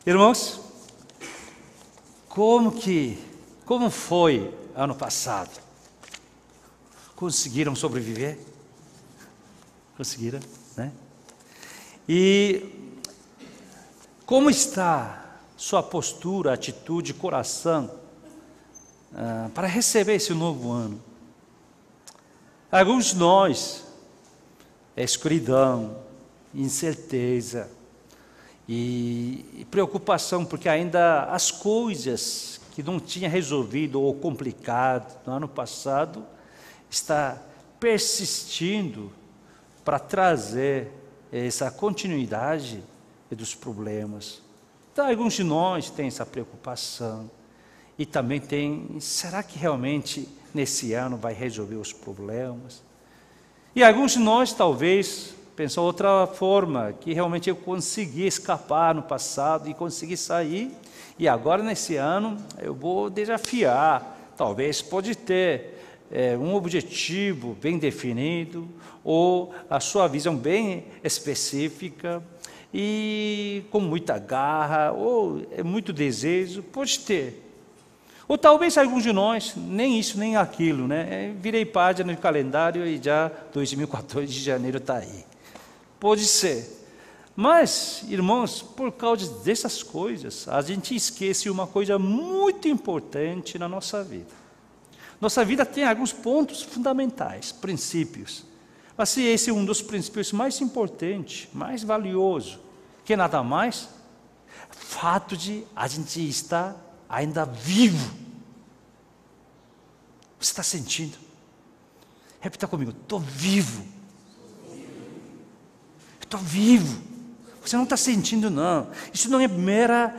Irmãos, como foi ano passado? Conseguiram sobreviver? Conseguiram, né? E como está sua postura, atitude, coração para receber esse novo ano? Alguns de nós, escuridão, incerteza e preocupação, porque ainda as coisas que não tinha resolvido ou complicado no ano passado está persistindo para trazer essa continuidade dos problemas. Então, alguns de nós têm essa preocupação e também tem, será que realmente nesse ano vai resolver os problemas? E alguns de nós talvez pensam outra forma, que realmente eu consegui escapar no passado e consegui sair, e agora nesse ano eu vou desafiar. Talvez pode ter um objetivo bem definido, ou a sua visão bem específica, e com muita garra, ou muito desejo, pode ter. Ou talvez alguns de nós, nem isso, nem aquilo, né? Virei página no calendário e já 2014 de janeiro está aí. Pode ser. Mas, irmãos, por causa dessas coisas, a gente esquece uma coisa muito importante na nossa vida. Nossa vida tem alguns pontos fundamentais, princípios. Mas esse é um dos princípios mais importantes, mais valioso, que nada mais, fato de a gente estar ainda vivo. Você está sentindo? Repita comigo, estou vivo. Estou vivo. Você não está sentindo, não. Isso não é mera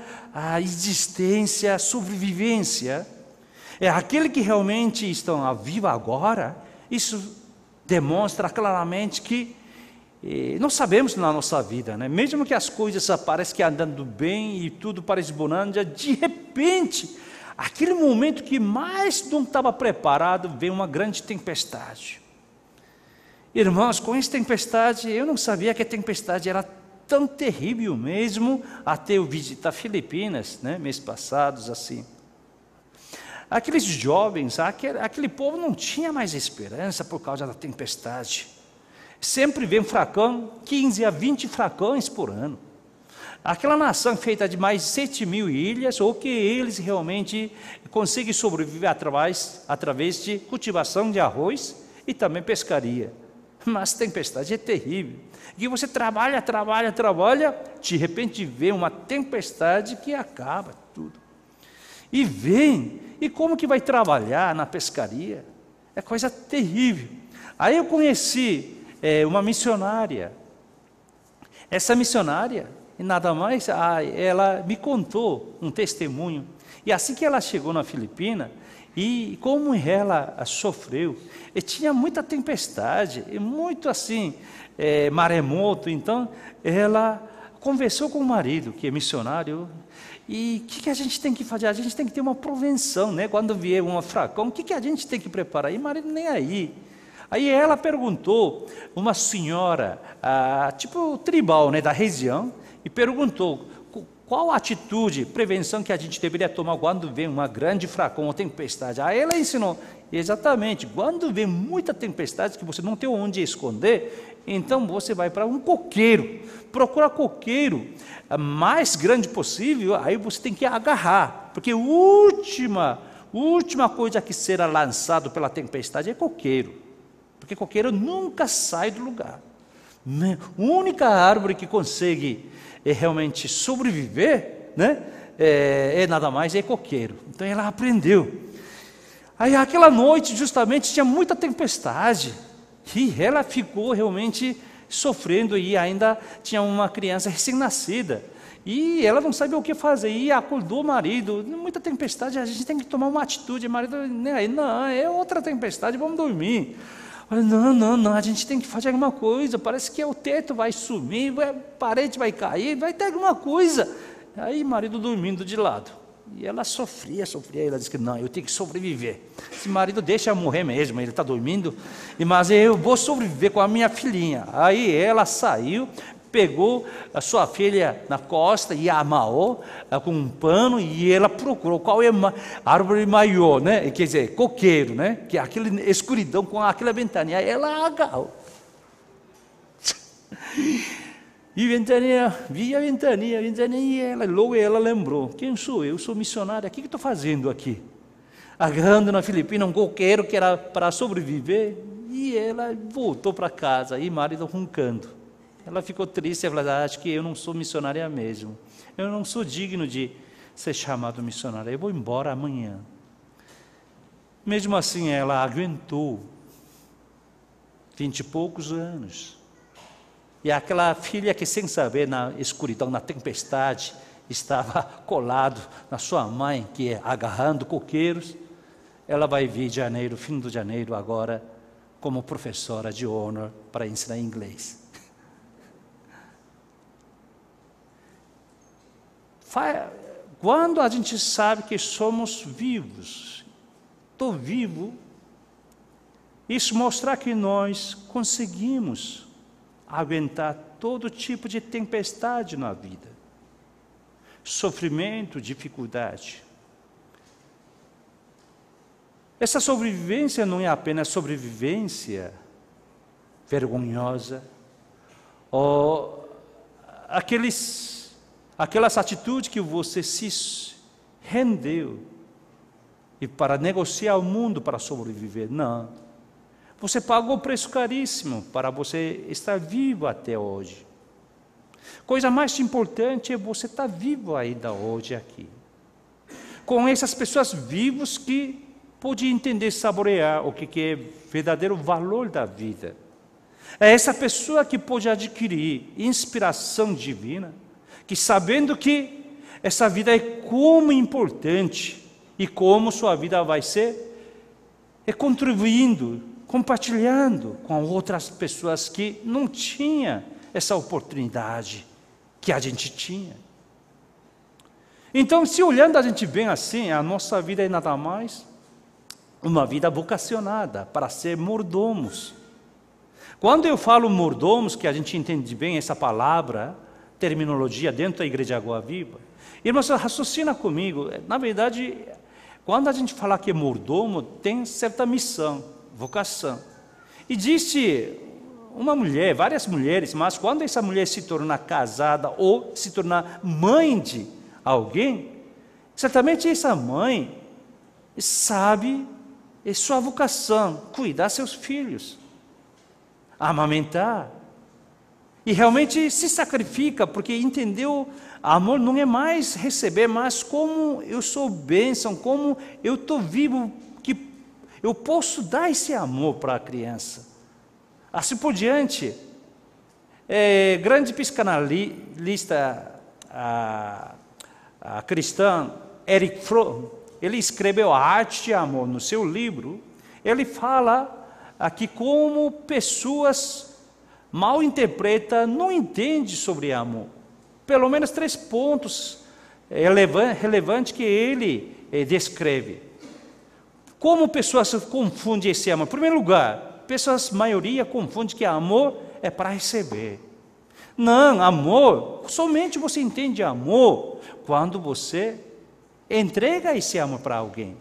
existência, sobrevivência. É aquele que realmente estão vivo agora. Isso demonstra claramente que nós sabemos na nossa vida, né? Mesmo que as coisas pareçam que andando bem e tudo parece bonança, de repente, aquele momento que mais não estava preparado, vem uma grande tempestade. Irmãos, com essa tempestade, eu não sabia que a tempestade era tão terrível mesmo, até eu visitar Filipinas, né, mês passados, assim. Aqueles jovens, aquele povo não tinha mais esperança por causa da tempestade. Sempre vem furacão, 15 a 20 furacões por ano. Aquela nação feita de mais de 7.000 ilhas, ou que eles realmente conseguem sobreviver através de cultivação de arroz e também pescaria. Mas tempestade é terrível. E você trabalha, de repente vem uma tempestade que acaba tudo. E vem, e como que vai trabalhar na pescaria? É coisa terrível. Aí eu conheci uma missionária. Essa missionária, nada mais, ela me contou um testemunho. E assim que ela chegou na Filipina, e como ela sofreu, e tinha muita tempestade, e muito assim, maremoto. Então, ela conversou com o marido, que é missionário, e o que a gente tem que fazer? A gente tem que ter uma prevenção, né? Quando vier um furacão, o que a gente tem que preparar? E o marido nem aí. Aí ela perguntou, uma senhora, tipo tribal, né, da região, e perguntou, qual a atitude, prevenção que a gente deveria tomar quando vem uma grande furacão ou tempestade? Aí ela ensinou, exatamente, quando vem muita tempestade que você não tem onde esconder, então você vai para um coqueiro, procura coqueiro mais grande possível, aí você tem que agarrar, porque a última coisa que será lançado pela tempestade é coqueiro, porque coqueiro nunca sai do lugar. A única árvore que consegue realmente sobreviver, né, nada mais, é coqueiro. Então ela aprendeu. Aí aquela noite justamente tinha muita tempestade, e ela ficou realmente sofrendo, e ainda tinha uma criança recém-nascida, e ela não sabia o que fazer, e acordou o marido, muita tempestade, a gente tem que tomar uma atitude. O marido, não, é outra tempestade, vamos dormir. Não, a gente tem que fazer alguma coisa, parece que o teto vai sumir, a parede vai cair, vai ter alguma coisa. Aí o marido dormindo de lado, e ela sofria, ela disse que não, eu tenho que sobreviver. Esse marido deixa eu morrer mesmo, ele está dormindo, mas eu vou sobreviver com a minha filhinha. Aí ela saiu, pegou a sua filha na costa e amarrou com um pano, e ela procurou qual é a árvore maior, né? Quer dizer, coqueiro, né? Que é aquela escuridão com aquela ventania. Ela agarrou. E ventania, via ventania, e logo ela lembrou: quem sou eu? Eu sou missionária, o que estou fazendo aqui? Agarrando na Filipina um coqueiro que era para sobreviver. E ela voltou para casa, e o marido roncando. Ela ficou triste e falou: acho que eu não sou missionária mesmo. Eu não sou digno de ser chamado missionária, eu vou embora amanhã. Mesmo assim, ela aguentou 20 e poucos anos. E aquela filha que, sem saber, na escuridão, na tempestade, estava colado na sua mãe, que é agarrando coqueiros, ela vai vir de janeiro, fim de janeiro agora, como professora de honor para ensinar inglês. Quando a gente sabe que somos vivos, estou vivo, isso mostra que nós conseguimos aguentar todo tipo de tempestade na vida, sofrimento, dificuldade. Essa sobrevivência não é apenas sobrevivência vergonhosa, ou aquelas atitudes que você se rendeu e para negociar o mundo para sobreviver. Não. Você pagou um preço caríssimo para você estar vivo até hoje. Coisa mais importante é você estar vivo ainda hoje aqui. Com essas pessoas vivas que pode entender, saborear o que é verdadeiro valor da vida. É essa pessoa que pode adquirir inspiração divina, que sabendo que essa vida é como importante e como sua vida vai ser, é contribuindo, compartilhando com outras pessoas que não tinham essa oportunidade que a gente tinha. Então, se olhando a gente bem assim, a nossa vida é nada mais uma vida vocacionada para ser mordomos. Quando eu falo mordomos, que a gente entende bem essa palavra, terminologia dentro da Igreja Água Viva, irmãos, raciocina comigo. Na verdade, quando a gente fala que é mordomo, tem certa missão, vocação. Existe uma mulher, várias mulheres, mas quando essa mulher se torna casada ou se torna mãe de alguém, certamente essa mãe sabe sua vocação, cuidar seus filhos, amamentar, e realmente se sacrifica, porque entendeu, amor não é mais receber, mas como eu sou bênção, como eu estou vivo, que eu posso dar esse amor para a criança. Assim por diante, grande psicanalista cristã, Erich Fromm, ele escreveu A Arte de Amor no seu livro. Ele fala aqui como pessoas mal interpretam, não entendem sobre amor. Pelo menos 3 pontos relevantes que ele descreve. Como pessoas confundem esse amor? Em primeiro lugar, a maioria confunde que amor é para receber. Não, amor, somente você entende amor quando você entrega esse amor para alguém.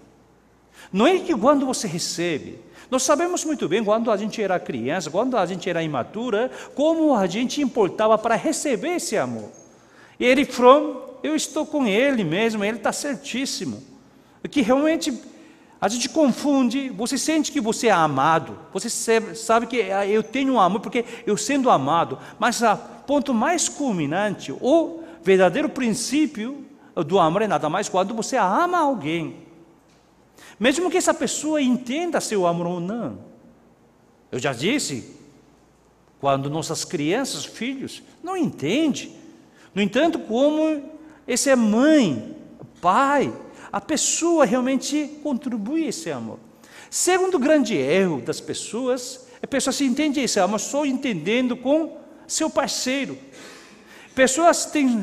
Não é que quando você recebe. Nós sabemos muito bem, quando a gente era criança, quando a gente era imatura, como a gente importava para receber esse amor. E Erich Fromm, eu estou com ele mesmo, ele está certíssimo. Que realmente a gente confunde, você sente que você é amado, você sabe que eu tenho amor, porque eu sendo amado, mas o ponto mais culminante, o verdadeiro princípio do amor é nada mais quando você ama alguém. Mesmo que essa pessoa entenda seu amor ou não. Eu já disse, quando nossas crianças, filhos, não entendem. No entanto, como esse é mãe, pai, a pessoa realmente contribui esse amor. Segundo grande erro das pessoas, a pessoa se entende esse amor só entendendo com seu parceiro. Pessoas têm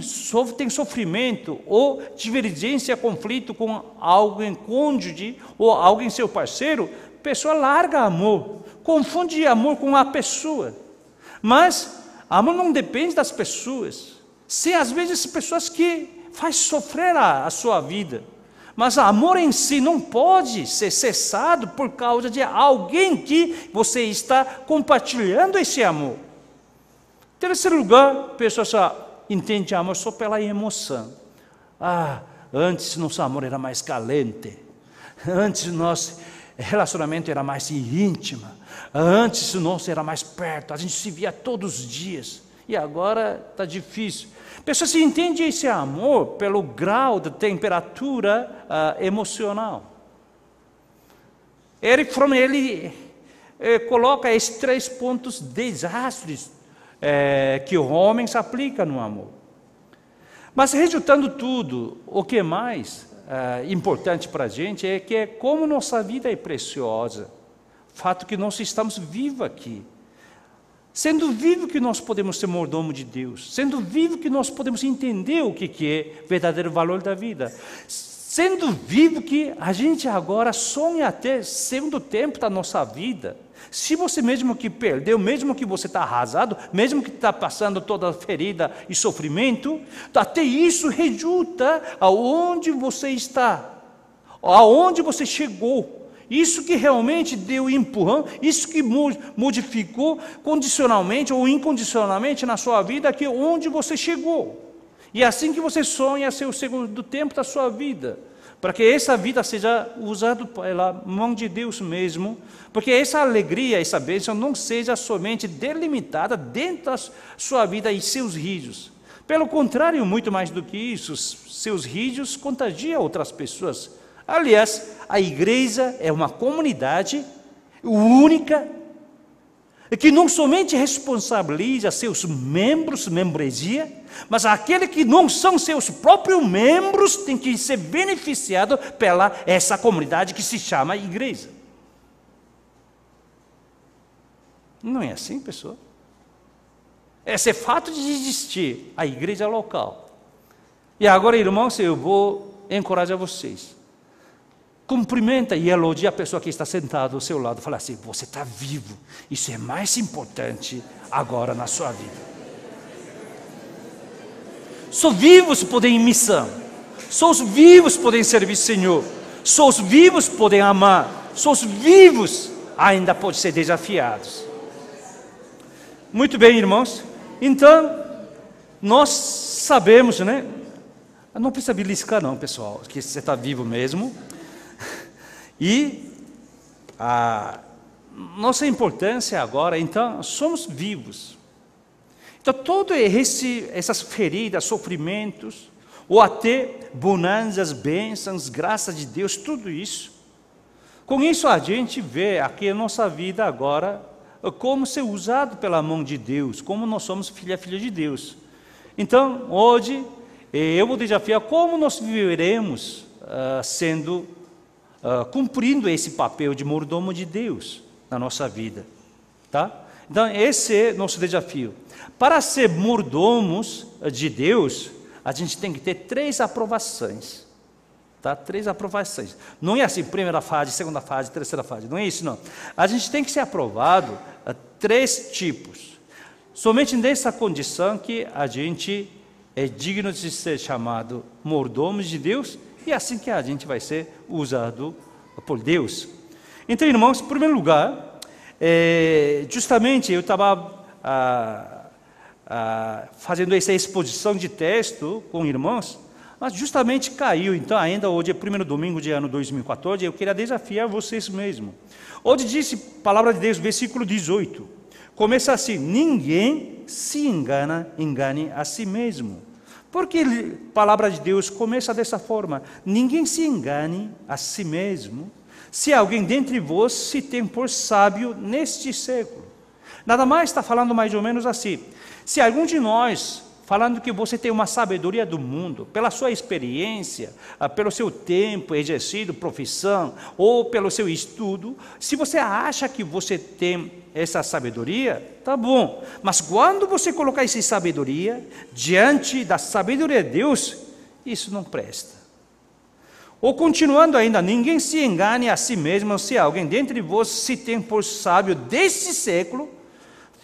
sofrimento ou divergência, conflito com alguém cônjuge ou alguém seu parceiro, pessoa larga amor, confunde amor com a pessoa. Mas Amor não depende das pessoas. Sim, às vezes pessoas que faz sofrer a sua vida. Mas o amor em si não pode ser cessado por causa de alguém que você está compartilhando esse amor. Em terceiro lugar, a pessoa só entende amor só pela emoção. Antes nosso amor era mais calente. Antes nosso relacionamento era mais íntimo. Antes nosso era mais perto. A gente se via todos os dias. E agora está difícil. A pessoa se entende esse amor pelo grau de temperatura emocional. Eric Fromm, ele coloca esses 3 pontos desastres que o homem se aplica no amor. Mas resultando tudo, o que é mais importante para a gente é que como nossa vida é preciosa, o fato que nós estamos vivos aqui. Sendo vivo que nós podemos ser mordomo de Deus. Sendo vivo que nós podemos entender o que é verdadeiro valor da vida. Sendo vivo que a gente agora sonha até segundo tempo da nossa vida. Se você mesmo que perdeu, mesmo que você está arrasado, mesmo que está passando toda a ferida e sofrimento, até isso resulta aonde você está, aonde você chegou. Isso que realmente deu empurrão, isso que modificou condicionalmente ou incondicionalmente na sua vida, que onde você chegou. E é assim que você sonha ser o segundo tempo da sua vida, para que essa vida seja usada pela mão de Deus mesmo, porque essa alegria, essa bênção não seja somente delimitada dentro da sua vida e seus risos. Pelo contrário, muito mais do que isso, seus risos contagiam outras pessoas. Aliás, a igreja é uma comunidade única que não somente responsabiliza seus membros, membresia, mas aqueles que não são seus próprios membros têm que ser beneficiados pela essa comunidade que se chama igreja. Não é assim, pessoal? Esse fato de existir a igreja local. E agora, irmãos, eu vou encorajar vocês. Cumprimenta e elogia a pessoa que está sentada ao seu lado. Fala assim: você está vivo. Isso é mais importante agora na sua vida. Só vivos podem ir em missão. Só os vivos podem servir o Senhor. Só os vivos podem amar. Só os vivos ainda podem ser desafiados. Muito bem, irmãos. Então, nós sabemos, né? Não precisa beliscar não, pessoal, que você está vivo mesmo. E a nossa importância agora, então, somos vivos. Então, todas essas feridas, sofrimentos, ou até bonanças, bênçãos, graças de Deus, tudo isso. Com isso a gente vê aqui a nossa vida agora como ser usado pela mão de Deus, como nós somos filha de Deus. Então, hoje, eu vou desafiar como nós viveremos cumprindo esse papel de mordomo de Deus na nossa vida, tá? Então esse é nosso desafio. Para ser mordomos de Deus, a gente tem que ter 3 aprovações, tá? 3 aprovações. Não é assim, primeira fase, segunda fase, terceira fase. Não é isso, não. A gente tem que ser aprovado a 3 tipos. Somente nessa condição que a gente é digno de ser chamado mordomos de Deus. E é assim que a gente vai ser usado por Deus. Então, irmãos, em primeiro lugar, justamente eu estava fazendo essa exposição de texto com irmãos, mas justamente caiu. Então, ainda hoje é o primeiro domingo de ano 2014, eu queria desafiar vocês mesmo. Hoje disse, palavra de Deus, versículo 18, começa assim: ninguém se engane a si mesmo. Porque a palavra de Deus começa dessa forma: ninguém se engane a si mesmo, se alguém dentre vós se tem por sábio neste século. Nada mais está falando mais ou menos assim: se algum de nós, falando que você tem uma sabedoria do mundo, pela sua experiência, pelo seu tempo exercido, profissão, ou pelo seu estudo, se você acha que você tem essa sabedoria, tá bom. Mas quando você colocar essa sabedoria diante da sabedoria de Deus, isso não presta. Ou continuando ainda: ninguém se engane a si mesmo, se alguém dentre vós se tem por sábio deste século,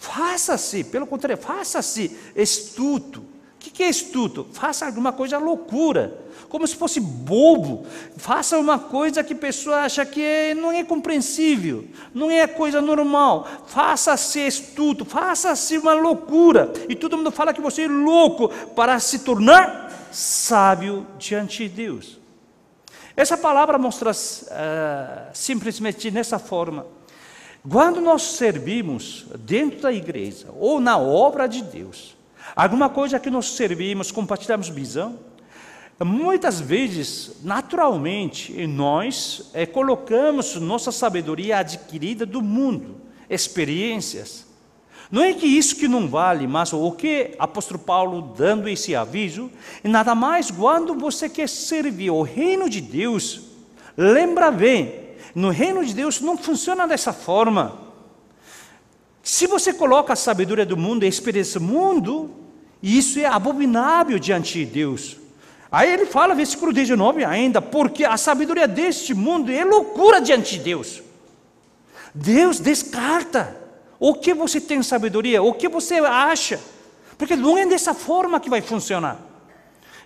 Faça-se, pelo contrário, faça-se estudo. O que é estudo? Faça alguma coisa loucura, como se fosse bobo. Faça uma coisa que a pessoa acha que não é compreensível, não é coisa normal. Faça-se estudo, faça-se uma loucura. E todo mundo fala que você é louco para se tornar sábio diante de Deus. Essa palavra mostra simplesmente nessa forma. Quando nós servimos dentro da igreja ou na obra de Deus, alguma coisa que nós servimos, compartilhamos visão, muitas vezes, naturalmente, nós colocamos nossa sabedoria adquirida do mundo, experiências. Não é que isso que não vale, mas o que o apóstolo Paulo dando esse aviso, e nada mais quando você quer servir o reino de Deus, lembra bem, no reino de Deus não funciona dessa forma. Se você coloca a sabedoria do mundo e a experiência do mundo, isso é abominável diante de Deus. Aí ele fala, versículo 19 ainda, porque a sabedoria deste mundo é loucura diante de Deus. Deus descarta o que você tem sabedoria, o que você acha, porque não é dessa forma que vai funcionar.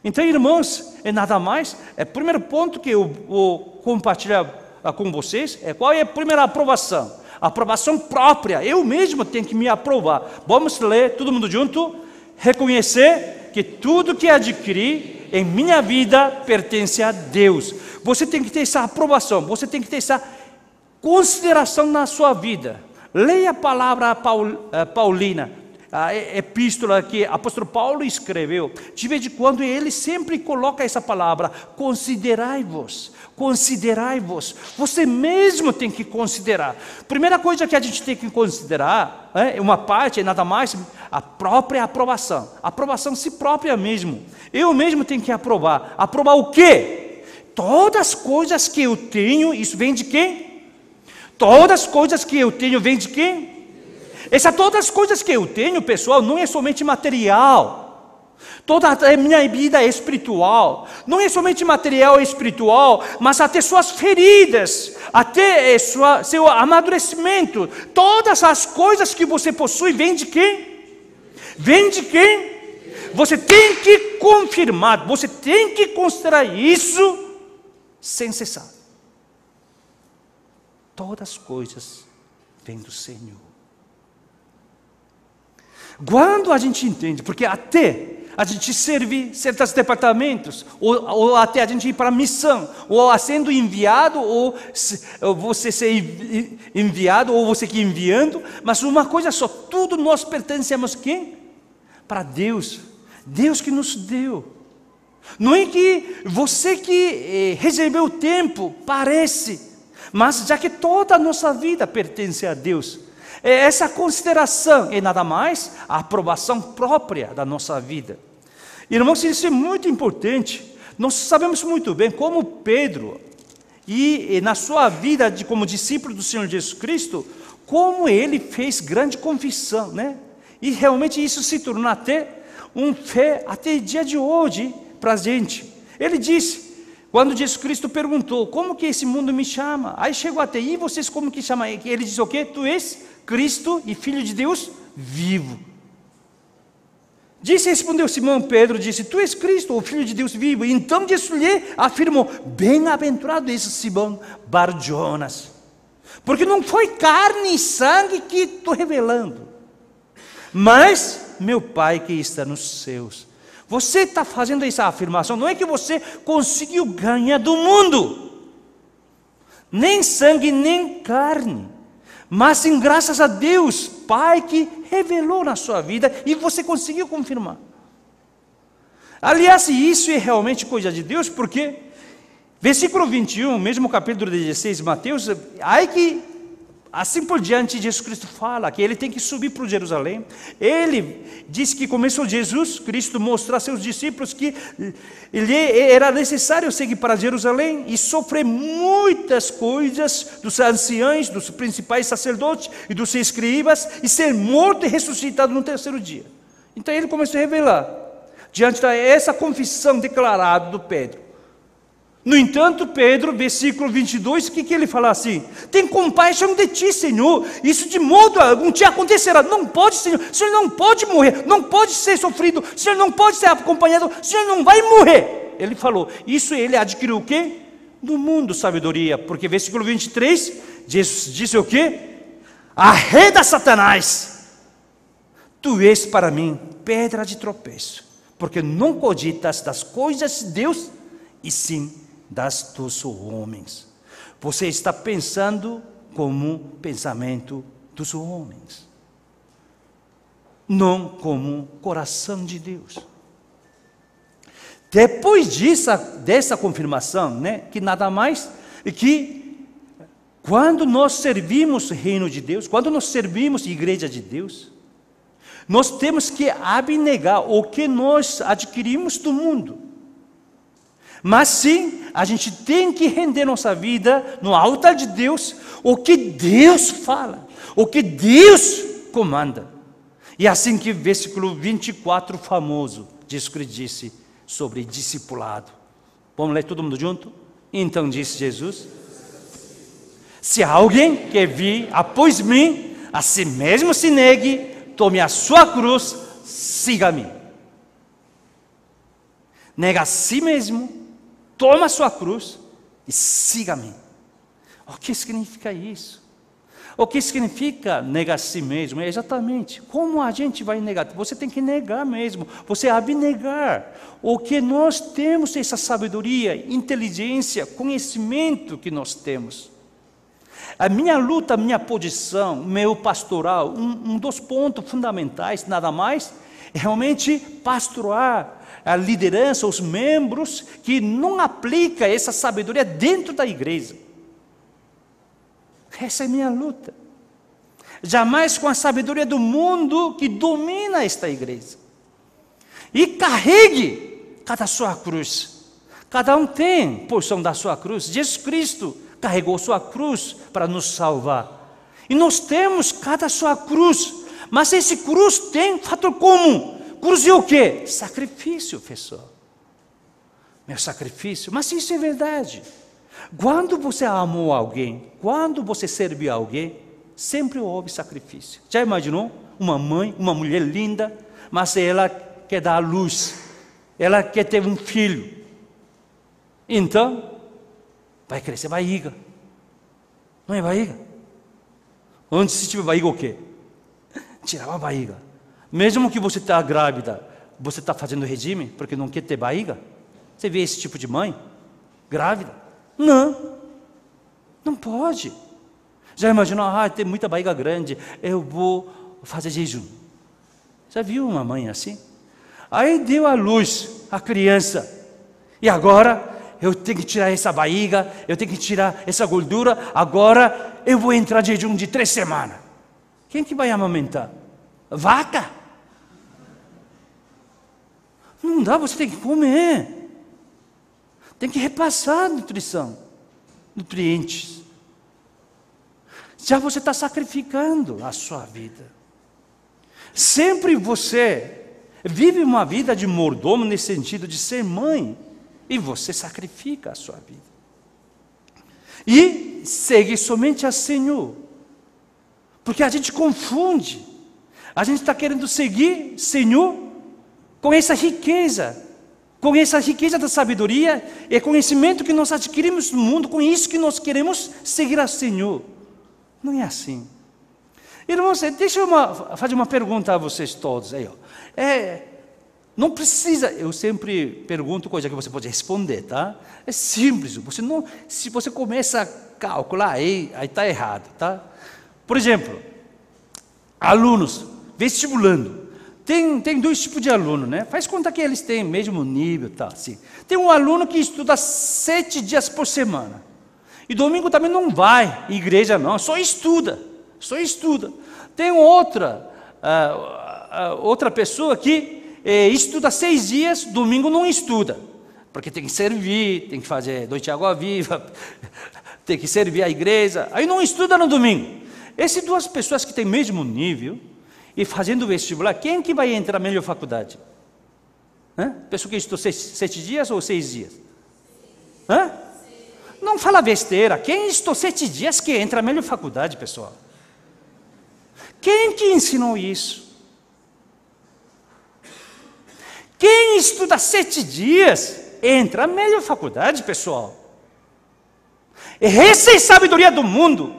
Então, irmãos, é nada mais, o primeiro ponto que eu vou compartilhar com vocês, qual é a primeira aprovação? A aprovação própria, eu mesmo tenho que me aprovar. Vamos ler, todo mundo junto? Reconhecer que tudo que adquiri em minha vida pertence a Deus. Você tem que ter essa aprovação, você tem que ter essa consideração na sua vida. Leia a palavra paulina, a epístola que o apóstolo Paulo escreveu. De vez em quando ele sempre coloca essa palavra, considerai-vos. Considerai-vos, você mesmo tem que considerar. Primeira coisa que a gente tem que considerar, uma parte, é nada mais, a própria aprovação. Aprovação si própria mesmo. Eu mesmo tenho que aprovar. Aprovar o quê? Todas as coisas que eu tenho, isso vem de quem? Todas as coisas que eu tenho vem de quem? Todas as coisas que eu tenho, pessoal, não é somente material. Toda a minha vida é espiritual, não é somente material e espiritual, mas até suas feridas, até seu amadurecimento, todas as coisas que você possui, vem de quem? Vem de quem? Você tem que confirmar, você tem que considerar isso sem cessar. Todas as coisas vêm do Senhor. Quando a gente entende, porque até a gente serve certos departamentos, ou até a gente ir para a missão, ou sendo enviado, ou você ser enviado, ou você que enviando, mas uma coisa só, tudo nós pertencemos a quem? Para Deus, Deus que nos deu. Não é que você que recebeu o tempo, parece, mas já que toda a nossa vida pertence a Deus, essa consideração é nada mais a aprovação própria da nossa vida. Irmãos, isso é muito importante. Nós sabemos muito bem como Pedro, e na sua vida como discípulo do Senhor Jesus Cristo, como ele fez grande confissão, né? E realmente isso se tornou até fé, até o dia de hoje, para a gente. Ele disse, quando Jesus Cristo perguntou, como que esse mundo me chama? Aí chegou até, e vocês como que chamam? Ele disse o quê? Tu és Cristo e Filho de Deus vivo. Respondeu Simão Pedro, disse, tu és Cristo, o Filho de Deus vivo. E então Jesus lhe afirmou, bem-aventurado és Simão Bar-Jonas, porque não foi carne e sangue que estou revelando, mas meu Pai que está nos céus. Você está fazendo essa afirmação, não é que você conseguiu ganhar do mundo, nem sangue, nem carne, mas em graças a Deus, Pai que revelou na sua vida e você conseguiu confirmar. Aliás, isso é realmente coisa de Deus, porque versículo 21, mesmo capítulo 16, Mateus, aí que assim por diante Jesus Cristo fala que ele tem que subir para Jerusalém. Ele diz que começou Jesus Cristo mostrar a seus discípulos que ele era necessário seguir para Jerusalém e sofrer muitas coisas dos anciãos, dos principais sacerdotes e dos escribas, e ser morto e ressuscitado no terceiro dia. Então ele começou a revelar, diante dessa confissão declarada do Pedro, No entanto, Pedro, versículo 22, o que ele fala assim? Tem compaixão de ti, Senhor. Isso de modo algum te acontecerá. Não pode, Senhor. O Senhor não pode morrer. Não pode ser sofrido. O Senhor não pode ser acompanhado. O Senhor não vai morrer. Ele falou. Isso ele adquiriu o quê? Do mundo sabedoria. Porque versículo 23, Jesus disse o quê? Arreda Satanás. Tu és para mim pedra de tropeço. Porque não cogitas das coisas de Deus, e sim dos homens. Você está pensando como pensamento dos homens, não como coração de Deus. Depois dessa confirmação, né, que nada mais é que quando nós servimos o reino de Deus, quando nós servimos a igreja de Deus, nós temos que abnegar o que nós adquirimos do mundo. Mas sim, a gente tem que render nossa vida no altar de Deus, o que Deus fala, o que Deus comanda. E assim que o versículo 24 famoso, diz que ele disse sobre discipulado. Vamos ler todo mundo junto? Então disse Jesus: se alguém quer vir após mim, a si mesmo se negue, tome a sua cruz, siga-me. Nega a si mesmo, toma a sua cruz e siga-me. O que significa isso? O que significa negar a si mesmo? É exatamente como a gente vai negar. Você tem que negar mesmo. Você abnegar. O que nós temos, essa sabedoria, inteligência, conhecimento que nós temos. A minha luta, a minha posição, meu pastoral, um dos pontos fundamentais, nada mais, é realmente pastorar a liderança, os membros que não aplicam essa sabedoria dentro da igreja. Essa é a minha luta. Jamais com a sabedoria do mundo que domina esta igreja. E carregue cada sua cruz. Cada um tem porção da sua cruz. Jesus Cristo carregou sua cruz para nos salvar. E nós temos cada sua cruz. Mas esse cruz tem fator comum. Cruz é o quê? Sacrifício, pessoal. Meu sacrifício. Mas isso é verdade. Quando você amou alguém, quando você serviu alguém, sempre houve sacrifício. Já imaginou? Uma mãe, uma mulher linda, mas ela quer dar à luz. Ela quer ter um filho. Então, vai crescer barriga. Não é barriga? Onde se tiver barriga o quê? Tirar a barriga. Mesmo que você está grávida, você está fazendo regime porque não quer ter barriga? Você vê esse tipo de mãe? Grávida? Não. Não pode. Já imaginou? Tem muita barriga grande, eu vou fazer jejum. Já viu uma mãe assim? Aí deu à luz a criança. E agora eu tenho que tirar essa barriga, eu tenho que tirar essa gordura, agora eu vou entrar em jejum de 3 semanas. Quem que vai amamentar? Vaca? Não dá, você tem que comer. Tem que repassar a nutrição, nutrientes. Já você está sacrificando a sua vida. Sempre você vive uma vida de mordomo nesse sentido de ser mãe. E você sacrifica a sua vida. E segue somente a Senhor. Porque a gente confunde. A gente está querendo seguir Senhor com essa riqueza da sabedoria e conhecimento que nós adquirimos no mundo, com isso que nós queremos seguir a Senhor. Não é assim. Irmãos, deixa eu fazer uma pergunta a vocês todos. Aí, não precisa, eu sempre pergunto coisa que você pode responder, tá? É simples, se você começa a calcular, aí está errado, tá? Por exemplo, alunos vestibulando. Tem 2 tipos de aluno, né? Faz conta que eles têm mesmo nível, tá? Assim. Tem um aluno que estuda 7 dias por semana. E domingo também não vai em igreja não, só estuda. Tem outra pessoa que estuda 6 dias, domingo não estuda. Porque tem que servir, tem que fazer noite de água viva, tem que servir a igreja. Aí não estuda no domingo. Essas 2 pessoas que têm mesmo nível, e fazendo vestibular, quem que vai entrar melhor faculdade? Pessoa que estudou 7 dias ou 6 dias? Hã? Não fala besteira. Quem estudou 7 dias que entra na melhor faculdade, pessoal? Quem que ensinou isso? Quem estuda 7 dias entra na melhor faculdade, pessoal. Essa é a sabedoria do mundo.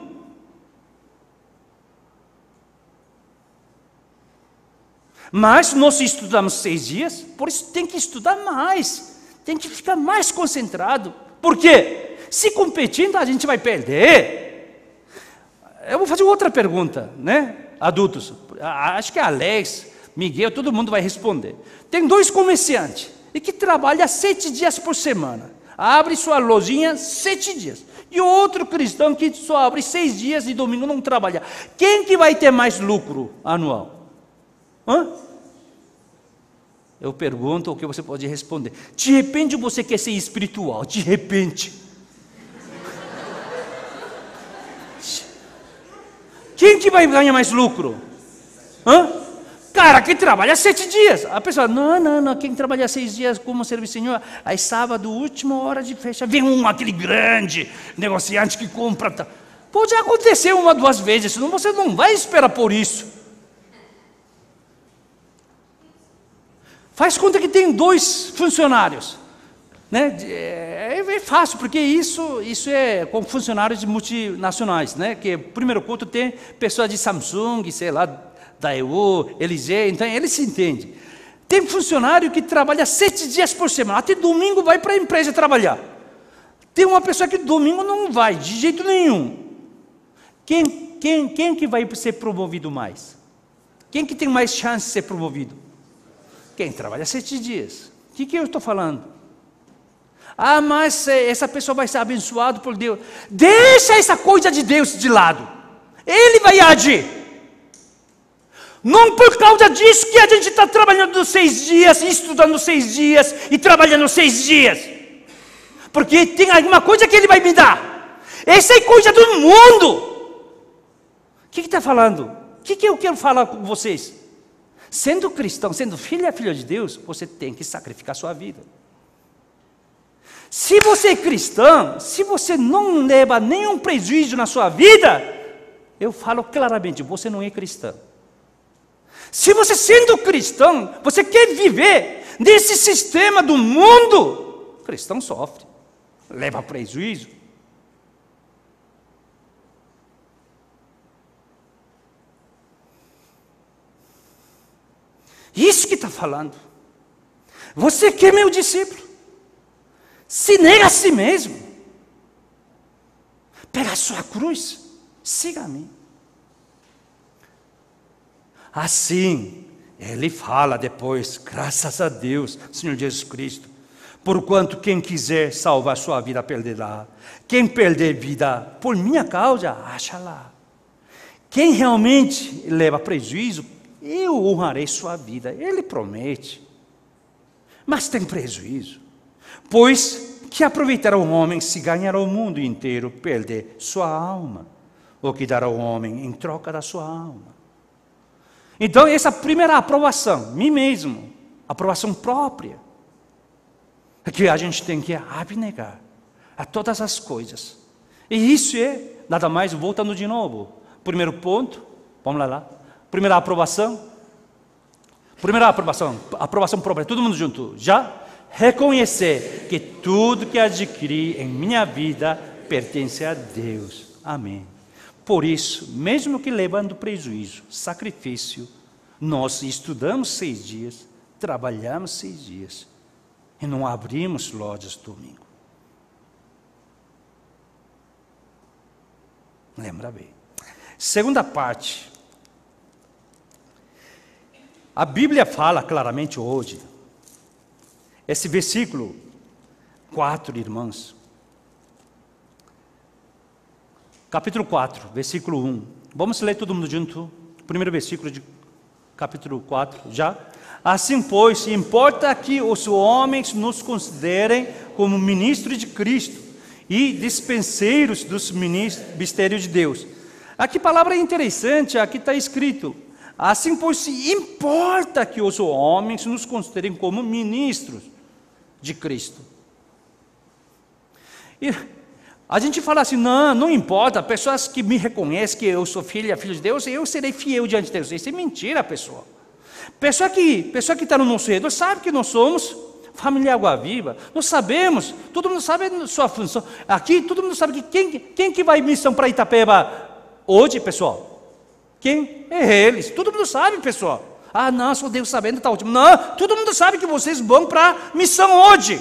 Mas nós estudamos 6 dias, por isso tem que estudar mais. Tem que ficar mais concentrado. Por quê? Se competindo, a gente vai perder. Eu vou fazer outra pergunta, né? Adultos. Acho que a Alex, Miguel, todo mundo vai responder. Tem 2 comerciantes e que trabalham 7 dias por semana. Abre sua lojinha 7 dias. E outro cristão que só abre 6 dias e domingo não trabalha. Quem que vai ter mais lucro anual? Hã? Eu pergunto o que você pode responder. De repente você quer ser espiritual. De repente. Quem que vai ganhar mais lucro? Hã? Cara que trabalha 7 dias. A pessoa, não, quem trabalha 6 dias como serve o Senhor, aí sábado, última hora de fecha, vem aquele grande negociante que compra. Pode acontecer 1 ou 2 vezes, senão você não vai esperar por isso. Faz conta que tem 2 funcionários. Né? É fácil, porque isso é com funcionários de multinacionais. Né? Que primeiro ponto tem pessoas de Samsung, sei lá, Daewoo, LG, então eles se entendem. Tem funcionário que trabalha 7 dias por semana, até domingo vai para a empresa trabalhar. Tem uma pessoa que domingo não vai, de jeito nenhum. Quem que vai ser promovido mais? Quem que tem mais chance de ser promovido? Quem trabalha 7 dias. O que eu estou falando? Mas essa pessoa vai ser abençoada por Deus. Deixa essa coisa de Deus de lado. Ele vai agir. Não por causa disso que a gente está trabalhando 6 dias, estudando 6 dias e trabalhando 6 dias. Porque tem alguma coisa que Ele vai me dar. Essa é coisa do mundo. O que está falando? O que eu quero falar com vocês? Sendo cristão, sendo filho de Deus, você tem que sacrificar sua vida. Se você é cristão, se você não leva nenhum prejuízo na sua vida, eu falo claramente, você não é cristão. Se você sendo cristão, você quer viver nesse sistema do mundo, o cristão sofre, leva prejuízo. Isso que está falando. Você que é meu discípulo, se nega a si mesmo, pega a sua cruz, siga-me. Assim, ele fala depois, graças a Deus, Senhor Jesus Cristo, porquanto quem quiser salvar sua vida perderá, quem perder vida por minha causa, acha-la. Quem realmente leva prejuízo, eu honrarei sua vida, ele promete, mas tem prejuízo, pois que aproveitará o homem se ganhar o mundo inteiro, perder sua alma, ou que dará o homem em troca da sua alma. Então essa primeira aprovação, mim mesmo, aprovação própria, é que a gente tem que abnegar a todas as coisas, e isso é nada mais, voltando de novo, primeiro ponto, vamos lá. Primeira aprovação própria, todo mundo junto. Já reconhecer que tudo que adquiri em minha vida pertence a Deus. Amém. Por isso, mesmo que levando prejuízo, sacrifício, nós estudamos 6 dias, trabalhamos 6 dias e não abrimos lojas domingo. Lembra bem. Segunda parte. A Bíblia fala claramente hoje, esse versículo 4, irmãos, capítulo 4, versículo 1, vamos ler todo mundo junto, primeiro versículo de capítulo 4, já? Assim, pois, importa que os homens nos considerem como ministros de Cristo e dispenseiros dos mistérios de Deus. Aqui a palavra é interessante, aqui está escrito, assim, pois, importa que os homens nos considerem como ministros de Cristo. E a gente fala assim, não importa, pessoas que me reconhecem que eu sou filho de Deus, eu serei fiel diante de Deus. Isso é mentira, pessoal. Pessoa que está no nosso redor sabe que nós somos família Água Viva. Nós sabemos, todo mundo sabe a sua função. Aqui todo mundo sabe que quem que vai em missão para Itapeba hoje, pessoal? Quem? É eles. Todo mundo sabe, pessoal. Não, só Deus sabendo, está ótimo. Não, todo mundo sabe que vocês vão para missão hoje.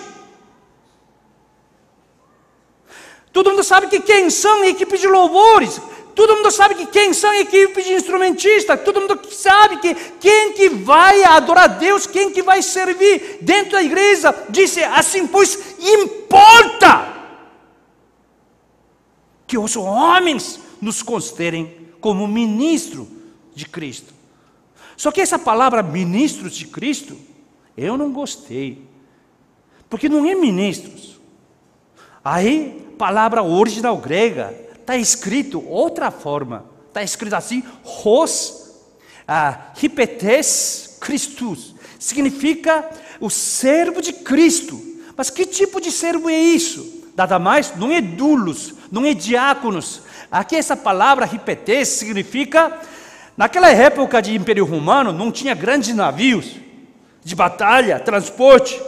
Todo mundo sabe que quem são a equipe de louvores. Todo mundo sabe que quem são a equipe de instrumentistas. Todo mundo sabe que quem que vai adorar a Deus, quem que vai servir dentro da igreja. Disse assim, pois importa que os homens nos considerem como ministro de Cristo. Só que essa palavra ministros de Cristo, eu não gostei. Porque não é ministros. Aí, palavra original grega, está escrito outra forma. Está escrito assim, hipetes Christus. Significa o servo de Cristo. Mas que tipo de servo é isso? Nada mais, não é dulos, não é diáconos. Aqui essa palavra hipetes significa, naquela época de Império Romano, não tinha grandes navios de batalha, transporte.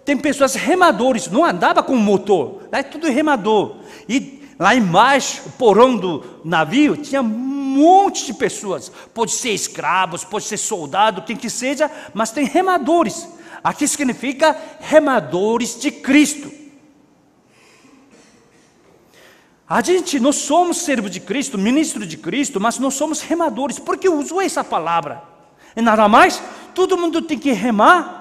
Tem pessoas remadores, não andava com motor, lá é tudo remador. E lá embaixo, o porão do navio, tinha um monte de pessoas. Pode ser escravos, pode ser soldado, quem que seja, mas tem remadores. Aqui significa remadores de Cristo. Nós somos servos de Cristo, ministro de Cristo, mas nós somos remadores. Por que usou essa palavra? E nada mais, todo mundo tem que remar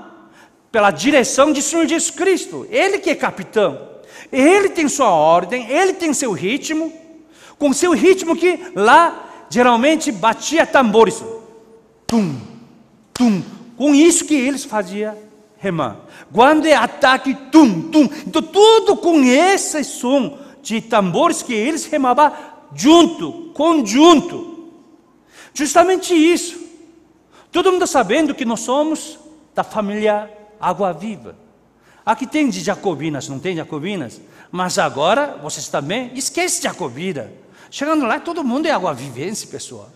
pela direção de Senhor Jesus Cristo. Ele que é capitão. Ele tem sua ordem, ele tem seu ritmo. Com seu ritmo que lá, geralmente, batia tambores. Tum, tum. Com isso que eles faziam remar. Quando é ataque, tum, tum. Então tudo com esse som de tambores que eles remavam junto, conjunto. Justamente isso. Todo mundo sabendo que nós somos da família Água Viva. Aqui tem de Jacobinas, não tem Jacobinas? Mas agora, vocês também, esquece Jacobina. Chegando lá, todo mundo é Água Vivense, pessoal.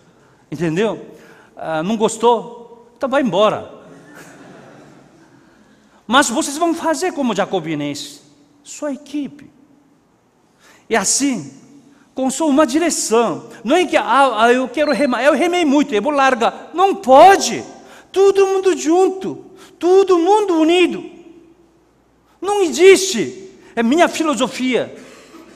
Entendeu? Não gostou? Então vai embora. Mas vocês vão fazer como jacobinense. Sua equipe. E assim, com só uma direção. Não é que, eu quero remar, eu remei muito, eu vou largar. Não pode. Todo mundo junto. Todo mundo unido. Não existe, é minha filosofia.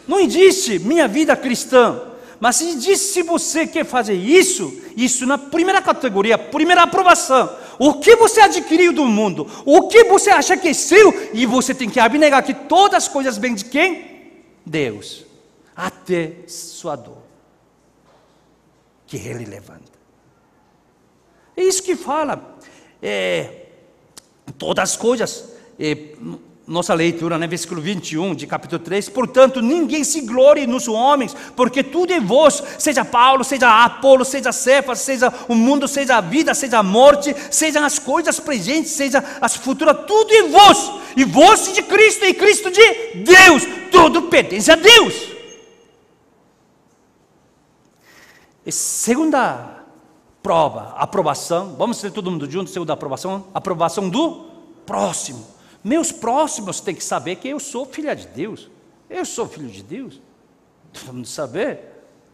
Não existe minha vida cristã. Mas existe, se você quer fazer isso na primeira categoria, primeira aprovação. O que você adquiriu do mundo? O que você acha que é seu? E você tem que abnegar que todas as coisas vêm de quem? Deus. Até sua dor. Que Ele levanta. É isso que fala. Todas as coisas, nossa leitura, versículo 21 de capítulo 3, portanto, ninguém se glorie nos homens, porque tudo é vós, seja Paulo, seja Apolo, seja Cefas, seja o mundo, seja a vida, seja a morte, sejam as coisas presentes, seja as futuras, tudo é vós, e vós de Cristo, e Cristo de Deus, tudo pertence a Deus. E segunda prova, aprovação, vamos ser todo mundo junto, segunda aprovação do próximo. Meus próximos têm que saber que eu sou filha de Deus. Eu sou filho de Deus. Todo mundo saber.